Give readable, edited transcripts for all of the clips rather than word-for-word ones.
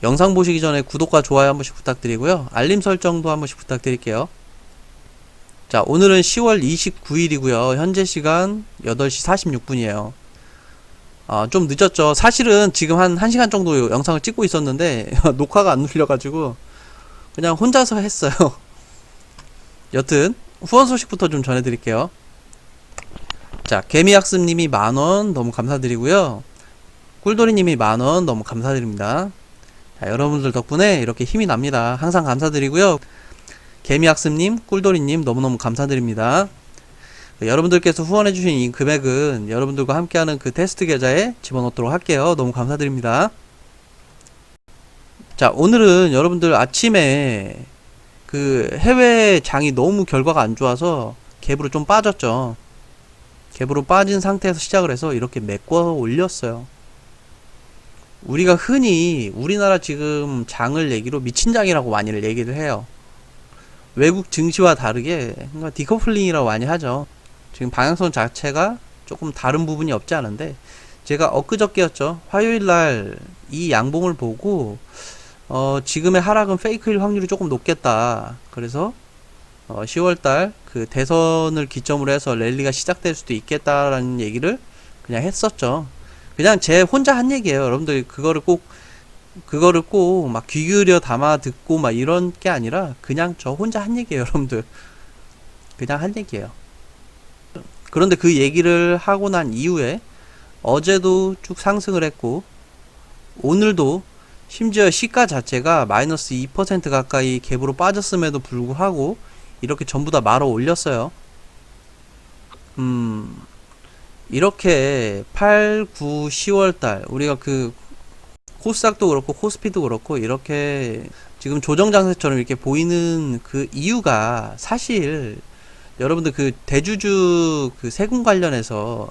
영상 보시기 전에 구독과 좋아요 한 번씩 부탁드리고요. 알림 설정도 한 번씩 부탁드릴게요. 자, 오늘은 10월 29일이고요. 현재 시간 8시 46분이에요. 좀 늦었죠. 사실은 지금 한 1시간 정도 영상을 찍고 있었는데 녹화가 안 눌려가지고 그냥 혼자서 했어요. 여튼 후원 소식부터 좀 전해드릴게요. 자, 개미학습님이 10,000원 너무 감사드리고요. 꿀돌이님이 10,000원 너무 감사드립니다. 자, 여러분들 덕분에 이렇게 힘이 납니다. 항상 감사드리고요. 개미학습님, 꿀돌이님 너무너무 감사드립니다. 여러분들께서 후원해주신 이 금액은 여러분들과 함께하는 그 테스트 계좌에 집어넣도록 할게요. 너무 감사드립니다. 자, 오늘은 여러분들 아침에 그 해외 장이 너무 결과가 안 좋아서 갭으로 좀 빠졌죠. 갭으로 빠진 상태에서 시작을 해서 이렇게 메꿔 올렸어요. 우리가 흔히 우리나라 지금 장을 얘기로 미친 장이라고 많이들 얘기를 해요. 외국 증시와 다르게 그러니까 디커플링이라고 많이 하죠. 지금 방향성 자체가 조금 다른 부분이 없지 않은데, 제가 엊그저께였죠. 화요일날 이 양봉을 보고 지금의 하락은 페이크일 확률이 조금 높겠다. 그래서 10월달 그 대선을 기점으로 해서 랠리가 시작될 수도 있겠다라는 얘기를 그냥 했었죠. 그냥 제 혼자 한 얘기예요. 여러분들 그거를 꼭 막 귀 기울여 담아 듣고 막 이런 게 아니라 그냥 저 혼자 한 얘기예요. 여러분들 그냥 한 얘기예요. 그런데 그 얘기를 하고 난 이후에 어제도 쭉 상승을 했고, 오늘도 심지어 시가 자체가 마이너스 2% 가까이 갭으로 빠졌음에도 불구하고 이렇게 전부 다 말아 올렸어요. 이렇게 8, 9, 10월달 우리가 그 코스닥도 그렇고 코스피도 그렇고 이렇게 지금 조정장세처럼 이렇게 보이는 그 이유가, 사실 여러분들 그 대주주 그 세금 관련해서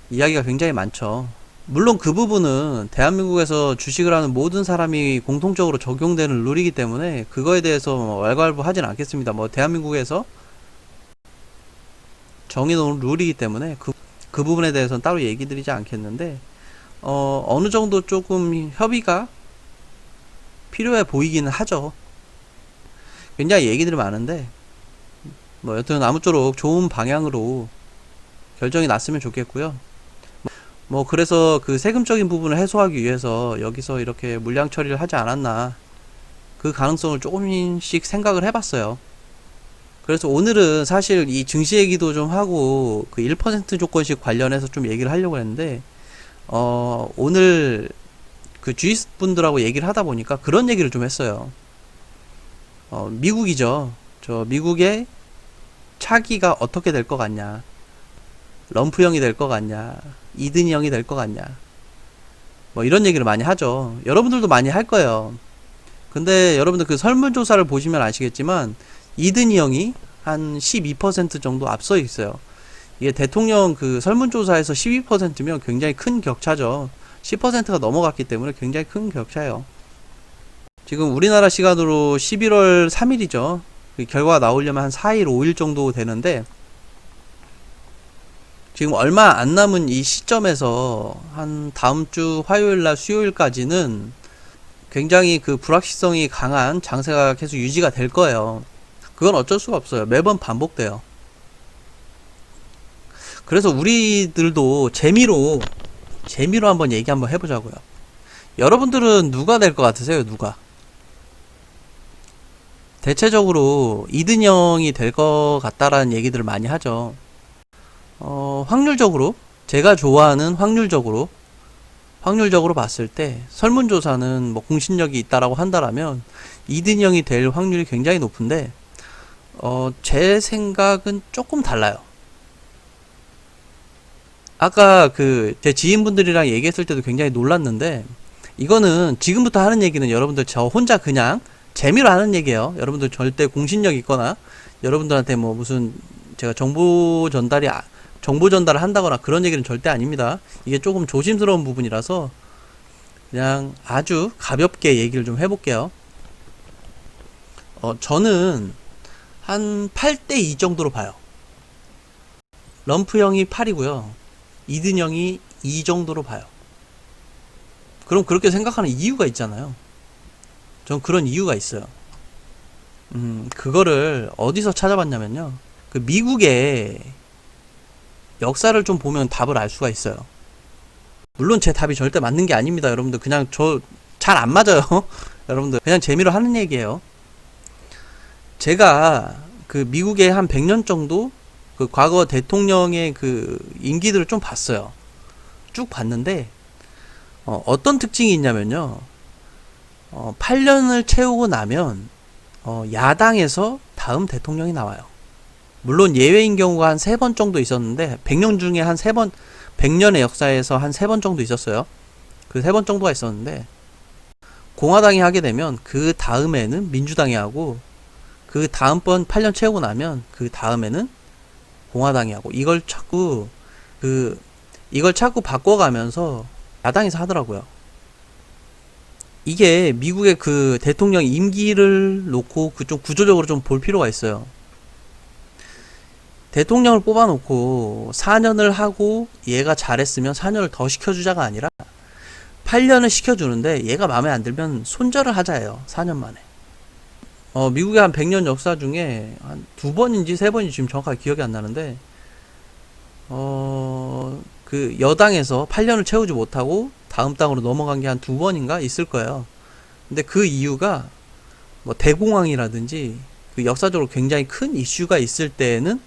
이야기가 굉장히 많죠. 물론 그 부분은 대한민국에서 주식을 하는 모든 사람이 공통적으로 적용되는 룰이기 때문에 그거에 대해서 왈가왈부하진 않겠습니다. 뭐 대한민국에서 정해놓은 룰이기 때문에 그 부분에 대해서는 따로 얘기 드리지 않겠는데, 어느 정도 조금 협의가 필요해 보이기는 하죠. 굉장히 얘기들이 많은데, 뭐 여튼 아무쪼록 좋은 방향으로 결정이 났으면 좋겠고요. 뭐 그래서 그 세금적인 부분을 해소하기 위해서 여기서 이렇게 물량 처리를 하지 않았나, 그 가능성을 조금씩 생각을 해봤어요. 그래서 오늘은 사실 이 증시 얘기도 좀 하고 그 1% 조건식 관련해서 좀 얘기를 하려고 했는데, 오늘 그 주식분들하고 얘기를 하다 보니까 그런 얘기를 좀 했어요. 미국이죠. 저 미국의 차기가 어떻게 될 것 같냐, 럼프형이 될 것 같냐, 이든형이 될 것 같냐, 뭐 이런 얘기를 많이 하죠. 여러분들도 많이 할 거예요. 근데 여러분들 그 설문조사를 보시면 아시겠지만 이든이 형이 한 12% 정도 앞서 있어요. 이게 대통령 그 설문조사에서 12%면 굉장히 큰 격차죠. 10%가 넘어갔기 때문에 굉장히 큰 격차예요. 지금 우리나라 시간으로 11월 3일이죠. 그 결과가 나오려면 한 4일, 5일 정도 되는데, 지금 얼마 안 남은 이 시점에서 한 다음 주 화요일날 수요일까지는 굉장히 그 불확실성이 강한 장세가 계속 유지가 될 거예요. 그건 어쩔 수가 없어요. 매번 반복돼요. 그래서 우리들도 재미로 한번 얘기 한번 해보자고요. 여러분들은 누가 될 것 같으세요? 누가? 대체적으로 이든형이 될 것 같다라는 얘기들을 많이 하죠. 확률적으로, 제가 좋아하는 확률적으로 봤을 때 설문조사는 뭐 공신력이 있다라고 한다라면 이든형이 될 확률이 굉장히 높은데, 제 생각은 조금 달라요. 아까 그 제 지인분들이랑 얘기했을 때도 굉장히 놀랐는데, 이거는 지금부터 하는 얘기는 여러분들 저 혼자 그냥 재미로 하는 얘기예요. 여러분들 절대 공신력 있거나 여러분들한테 뭐 무슨 제가 정보 전달을 한다거나 그런 얘기는 절대 아닙니다. 이게 조금 조심스러운 부분이라서 그냥 아주 가볍게 얘기를 좀 해볼게요. 저는 한 8대2 정도로 봐요. 럼프형이 8이고요. 이든형이 2 정도로 봐요. 그럼 그렇게 생각하는 이유가 있잖아요. 전 그런 이유가 있어요. 그거를 어디서 찾아봤냐면요. 그 미국의 역사를 좀 보면 답을 알 수가 있어요. 물론 제 답이 절대 맞는 게 아닙니다. 여러분들 그냥 저 잘 안 맞아요. 여러분들 그냥 재미로 하는 얘기예요. 제가 그 미국의 한 100년 정도 그 과거 대통령의 그 임기들을 좀 봤어요. 쭉 봤는데 어떤 특징이 있냐면요. 8년을 채우고 나면 야당에서 다음 대통령이 나와요. 물론 예외인 경우가 한 3번 정도 있었는데 100년 중에 한 3번 100년의 역사에서 한 3번 정도 있었어요. 그 3번 정도가 있었는데 공화당이 하게 되면 그 다음에는 민주당이 하고 그 다음번 8년 채우고 나면 그 다음에는 공화당이 하고 이걸 자꾸 바꿔가면서 야당에서 하더라고요. 이게 미국의 그 대통령 임기를 놓고 그 좀 구조적으로 좀 볼 필요가 있어요. 대통령을 뽑아놓고 4년을 하고 얘가 잘했으면 4년을 더 시켜주자가 아니라 8년을 시켜주는데 얘가 마음에 안 들면 손절을 하자예요. 4년 만에. 미국의 한 100년 역사 중에 한 2번인지 3번인지 지금 정확하게 기억이 안 나는데 그 여당에서 8년을 채우지 못하고 다음 당으로 넘어간 게 한 2번인가 있을 거예요. 근데 그 이유가 뭐 대공황이라든지 그 역사적으로 굉장히 큰 이슈가 있을 때에는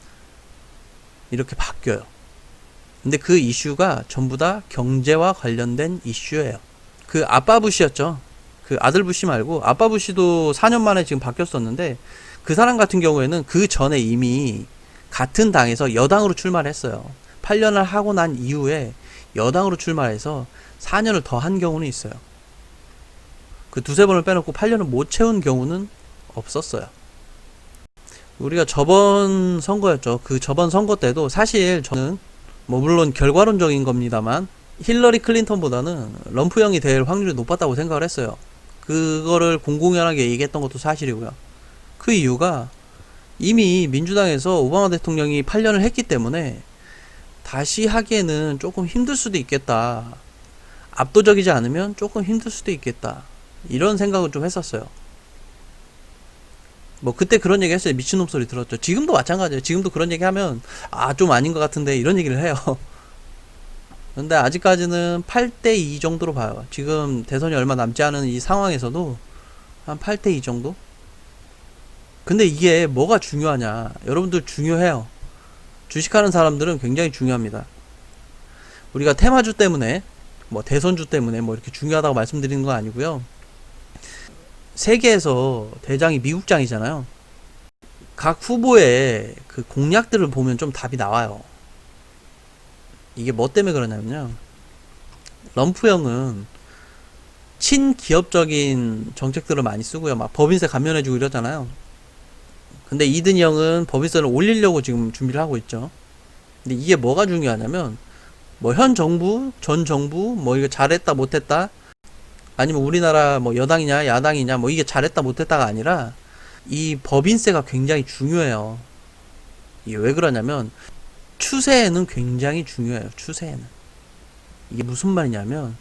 이렇게 바뀌어요. 근데 그 이슈가 전부 다 경제와 관련된 이슈예요. 그 아빠 부시였죠. 그 아들 부시 말고 아빠 부시도 4년 만에 지금 바뀌었었는데 그 사람 같은 경우에는 그 전에 이미 같은 당에서 여당으로 출마를 했어요. 8년을 하고 난 이후에 여당으로 출마해서 4년을 더 한 경우는 있어요. 그 2-3번을 빼놓고 8년을 못 채운 경우는 없었어요. 우리가 저번 선거였죠. 그 저번 선거 때도 사실 저는 뭐 물론 결과론적인 겁니다만 힐러리 클린턴보다는 럼프 형이 될 확률이 높았다고 생각을 했어요. 그거를 공공연하게 얘기했던 것도 사실이고요. 그 이유가 이미 민주당에서 오바마 대통령이 8년을 했기 때문에 다시 하기에는 조금 힘들 수도 있겠다. 압도적이지 않으면 조금 힘들 수도 있겠다. 이런 생각을 좀 했었어요. 뭐 그때 그런 얘기 했어요. 미친놈 소리 들었죠. 지금도 마찬가지예요. 지금도 그런 얘기 하면 좀 아닌 것 같은데 이런 얘기를 해요. 근데 아직까지는 8대2 정도로 봐요. 지금 대선이 얼마 남지 않은 이 상황에서도 한 8대2 정도? 근데 이게 뭐가 중요하냐. 여러분들 중요해요. 주식하는 사람들은 굉장히 중요합니다. 우리가 테마주 때문에 뭐 대선주 때문에 뭐 이렇게 중요하다고 말씀드리는 건 아니고요. 세계에서 대장이 미국장이잖아요. 각 후보의 그 공약들을 보면 좀 답이 나와요. 이게 뭐 때문에 그러냐면요. 럼프 형은 친기업적인 정책들을 많이 쓰고요. 막 법인세 감면해주고 이러잖아요. 근데 이든이 형은 법인세를 올리려고 지금 준비를 하고 있죠. 근데 이게 뭐가 중요하냐면 뭐 현 정부, 전 정부 뭐 이거 잘했다 못했다 아니면 우리나라 뭐 여당이냐 야당이냐 뭐 이게 잘했다 못했다가 아니라 이 법인세가 굉장히 중요해요. 이게 왜 그러냐면 추세에는 굉장히 중요해요. 추세에는. 이게 무슨 말이냐면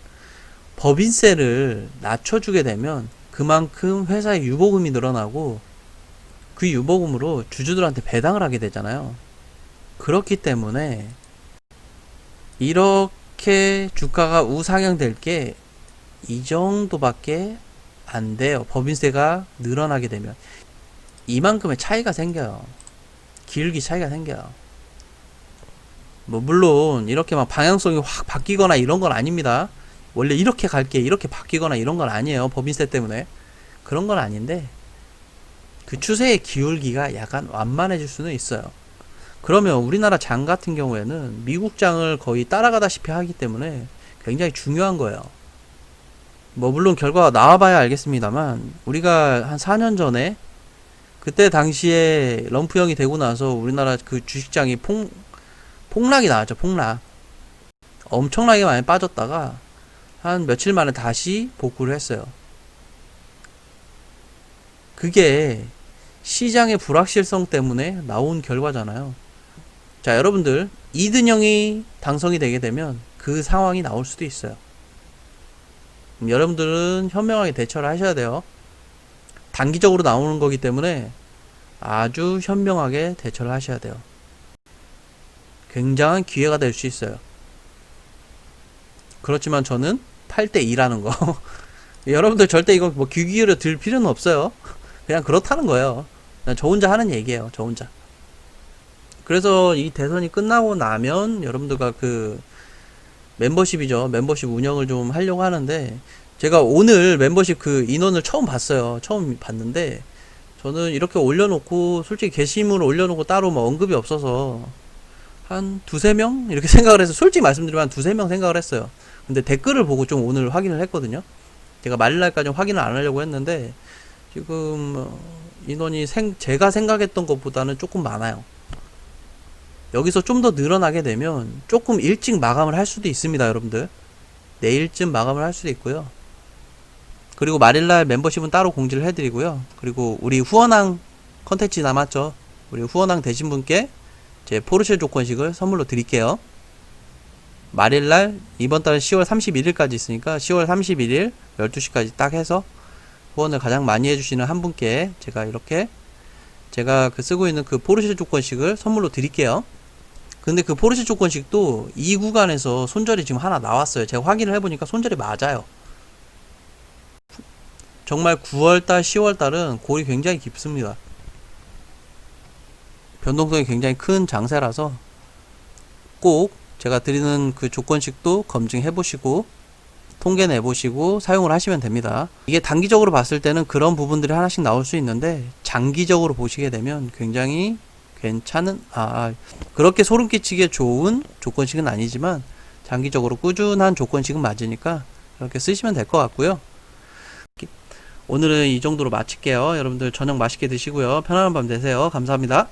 법인세를 낮춰주게 되면 그만큼 회사의 유보금이 늘어나고 그 유보금으로 주주들한테 배당을 하게 되잖아요. 그렇기 때문에 이렇게 주가가 우상향될 게 이 정도밖에 안 돼요. 법인세가 늘어나게 되면 이만큼의 차이가 생겨요. 기울기 차이가 생겨요. 뭐 물론 이렇게 막 방향성이 확 바뀌거나 이런 건 아닙니다. 원래 이렇게 갈게 이렇게 바뀌거나 이런 건 아니에요. 법인세 때문에 그런 건 아닌데 그 추세의 기울기가 약간 완만해질 수는 있어요. 그러면 우리나라 장 같은 경우에는 미국 장을 거의 따라가다시피 하기 때문에 굉장히 중요한 거예요. 뭐 물론 결과가 나와봐야 알겠습니다만 우리가 한 4년 전에 그때 당시에 럼프형이 되고 나서 우리나라 그 주식장이 폭락이 나왔죠. 폭락. 엄청나게 많이 빠졌다가 한 며칠 만에 다시 복구를 했어요. 그게 시장의 불확실성 때문에 나온 결과잖아요. 자, 여러분들 이든형이 당선이 되게 되면 그 상황이 나올 수도 있어요. 여러분들은 현명하게 대처를 하셔야 돼요. 단기적으로 나오는 거기 때문에 아주 현명하게 대처를 하셔야 돼요. 굉장한 기회가 될 수 있어요. 그렇지만 저는 8대2라는 거. 여러분들 절대 이거 뭐 귀 기울여 들 필요는 없어요. 그냥 그렇다는 거예요. 그냥 저 혼자 하는 얘기예요. 저 혼자. 그래서 이 대선이 끝나고 나면 여러분들과 그 멤버십이죠. 멤버십 운영을 좀 하려고 하는데, 제가 오늘 멤버십 그 인원을 처음 봤어요. 처음 봤는데 저는 이렇게 올려놓고 솔직히 게시물을 올려놓고 따로 뭐 언급이 없어서 한 두세 명 이렇게 생각을 해서, 솔직히 말씀드리면 한 두세 명 생각을 했어요. 근데 댓글을 보고 좀 오늘 확인을 했거든요. 제가 말일날까지 확인을 안 하려고 했는데 지금 인원이 제가 생각했던 것보다는 조금 많아요. 여기서 좀 더 늘어나게 되면 조금 일찍 마감을 할 수도 있습니다, 여러분들. 내일쯤 마감을 할 수도 있고요. 그리고 말일날 멤버십은 따로 공지를 해드리고요. 그리고 우리 후원왕 컨텐츠 남았죠. 우리 후원왕 되신 분께 제 포르쉐 조건식을 선물로 드릴게요. 말일날 이번 달은 10월 31일까지 있으니까 10월 31일 12시까지 딱 해서 후원을 가장 많이 해주시는 한 분께 제가 이렇게 제가 그 쓰고 있는 그 포르쉐 조건식을 선물로 드릴게요. 근데 그 포르쉐 조건식도 이 구간에서 손절이 지금 하나 나왔어요. 제가 확인을 해보니까 손절이 맞아요. 정말 9월달, 10월달은 골이 굉장히 깊습니다. 변동성이 굉장히 큰 장세라서 꼭 제가 드리는 그 조건식도 검증해 보시고 통계 내보시고 사용을 하시면 됩니다. 이게 단기적으로 봤을 때는 그런 부분들이 하나씩 나올 수 있는데 장기적으로 보시게 되면 굉장히 괜찮은, 그렇게 소름 끼치게 좋은 조건식은 아니지만 장기적으로 꾸준한 조건식은 맞으니까 그렇게 쓰시면 될 것 같고요. 오늘은 이 정도로 마칠게요. 여러분들 저녁 맛있게 드시고요. 편안한 밤 되세요. 감사합니다.